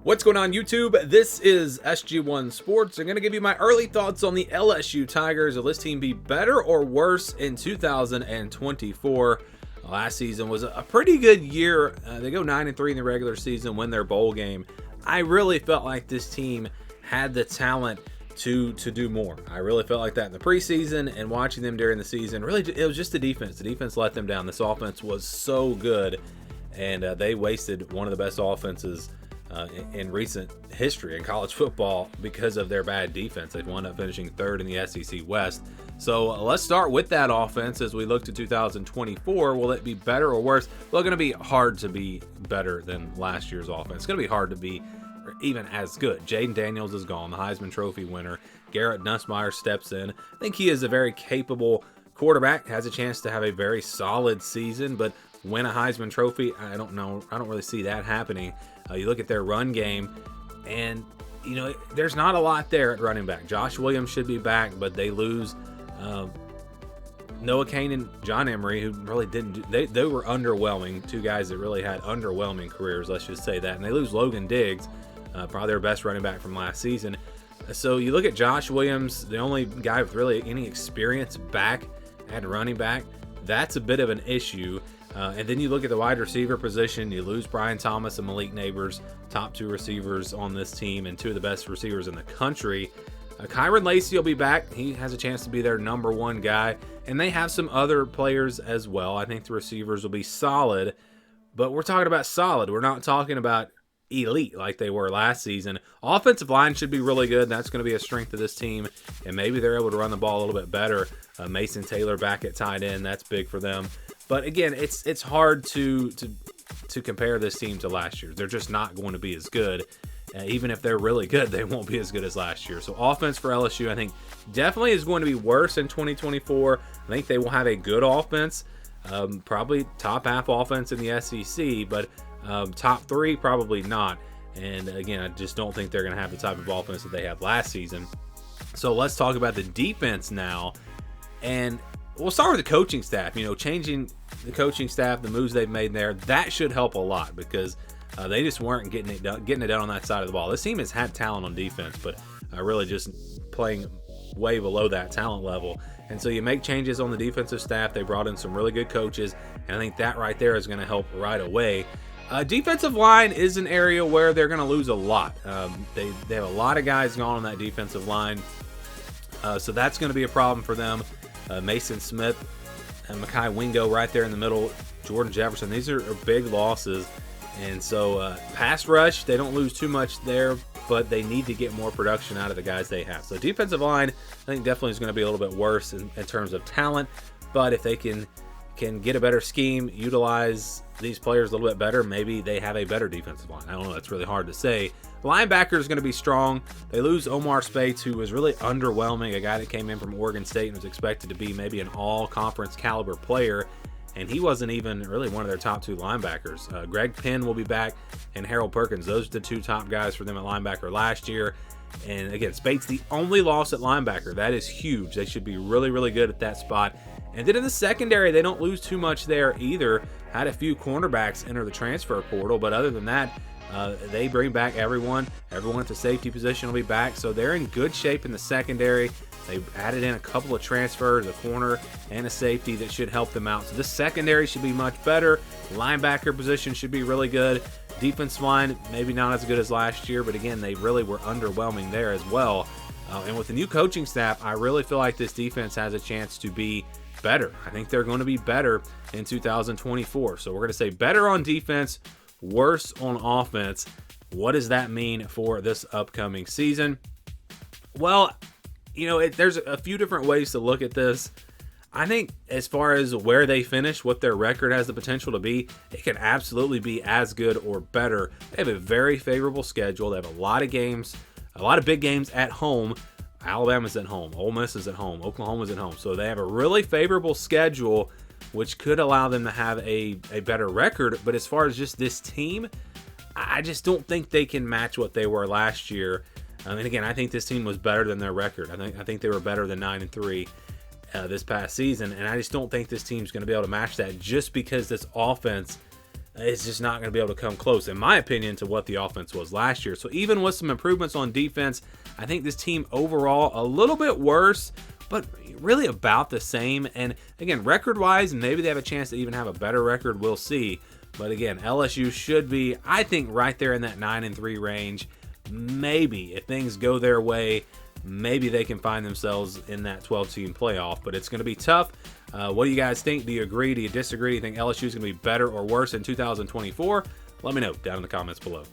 What's going on, YouTube? This is SG1 Sports. I'm going to give you my early thoughts on the LSU Tigers. Will this team be better or worse in 2024? Last season was a pretty good year. They go 9-3 in the regular season, win their bowl game. I really felt like this team had the talent to do more. I really felt like that in the preseason, and watching them during the season, really, it was just the defense. The defense let them down. This offense was so good, and they wasted one of the best offenses in recent history in college football because of their bad defense. They'd wound up finishing third in the SEC West. So let's start with that offense as we look to 2024. Will it be better or worse? Well, it's going to be hard to be better than last year's offense. It's going to be hard to be even as good. Jaden Daniels is gone, the Heisman Trophy winner. Garrett Nussmeier steps in. I think he is a very capable quarterback, has a chance to have a very solid season, but win a Heisman Trophy, I don't know. I don't really see that happening. You look at their run game, and there's not a lot there at running back. Josh Williams should be back, but they lose Noah Cain and John Emery, who really didn't do, they were underwhelming. Two guys that really had underwhelming careers, let's just say that. And they lose Logan Diggs, probably their best running back from last season. So you look at Josh Williams, the only guy with really any experience back at running back. That's a bit of an issue. And then you look at the wide receiver position, you lose Brian Thomas and Malik Neighbors, top two receivers on this team and two of the best receivers in the country. Kyron Lacey will be back. He has a chance to be their number one guy. And they have some other players as well. I think the receivers will be solid, but we're talking about solid. We're not talking about elite like they were last season. Offensive line should be really good. That's going to be a strength of this team, and maybe they're able to run the ball a little bit better. Mason Taylor back at tight end, that's big for them. But again, it's hard to compare this team to last year. They're just not going to be as good. Even if they're really good, they won't be as good as last year. So offense for LSU, I think, definitely is going to be worse in 2024. I think they will have a good offense, probably top half offense in the SEC, but top three, probably not. And again, I just don't think they're going to have the type of offense that they had last season. So let's talk about the defense now. And we'll start with the coaching staff. Changing the coaching staff, the moves they've made there, that should help a lot because they just weren't getting it done on that side of the ball. This team has had talent on defense, but really just playing way below that talent level. And so you make changes on the defensive staff. They brought in some really good coaches, and I think that right there is going to help right away. Defensive line is an area where they're going to lose a lot. They have a lot of guys gone on that defensive line, so that's going to be a problem for them. Mason Smith and Mekhi Wingo right there in the middle, Jordan Jefferson. These are big losses. And so pass rush, they don't lose too much there, but they need to get more production out of the guys they have. So defensive line, I think definitely is going to be a little bit worse in terms of talent. But if they can get a better scheme, utilize these players a little bit better, maybe they have a better defensive line. I don't know. That's really hard to say. Linebacker is going to be strong. They lose Omar Speights, who was really underwhelming, a guy that came in from Oregon State and was expected to be maybe an all-conference caliber player, and he wasn't even really one of their top two linebackers. Greg Penn will be back, and Harold Perkins. Those are the two top guys for them at linebacker last year. And again, Speights, the only loss at linebacker. That is huge. They should be really, really good at that spot. And then in the secondary, they don't lose too much there either. Had a few cornerbacks enter the transfer portal, but other than that, they bring back everyone. Everyone at the safety position will be back, so they're in good shape in the secondary. They added in a couple of transfers, a corner and a safety that should help them out. So this secondary should be much better. Linebacker position should be really good. Defensive line, maybe not as good as last year, but again, they really were underwhelming there as well. And with the new coaching staff, I really feel like this defense has a chance to be better. I think they're going to be better in 2024. So we're going to say better on defense, worse on offense. What does that mean for this upcoming season? Well, there's a few different ways to look at this. I think as far as where they finish, what their record has the potential to be, it can absolutely be as good or better. They have a very favorable schedule. They have a lot of games, a lot of big games at home. Alabama's at home. Ole Miss is at home. Oklahoma's at home. So they have a really favorable schedule, which could allow them to have a better record. But as far as just this team, I just don't think they can match what they were last year. And again, I think this team was better than their record. I think they were better than 9-3 this past season, and I just don't think this team's going to be able to match that just because this offense it's just not going to be able to come close, in my opinion, to what the offense was last year. So even with some improvements on defense, I think this team overall a little bit worse, but really about the same. And again, record-wise, maybe they have a chance to even have a better record. We'll see. But again, LSU should be, I think, right there in that 9-3 range. Maybe if things go their way, maybe they can find themselves in that 12-team playoff. But it's going to be tough. What do you guys think? Do you agree? Do you disagree? Do you think LSU is going to be better or worse in 2024? Let me know down in the comments below.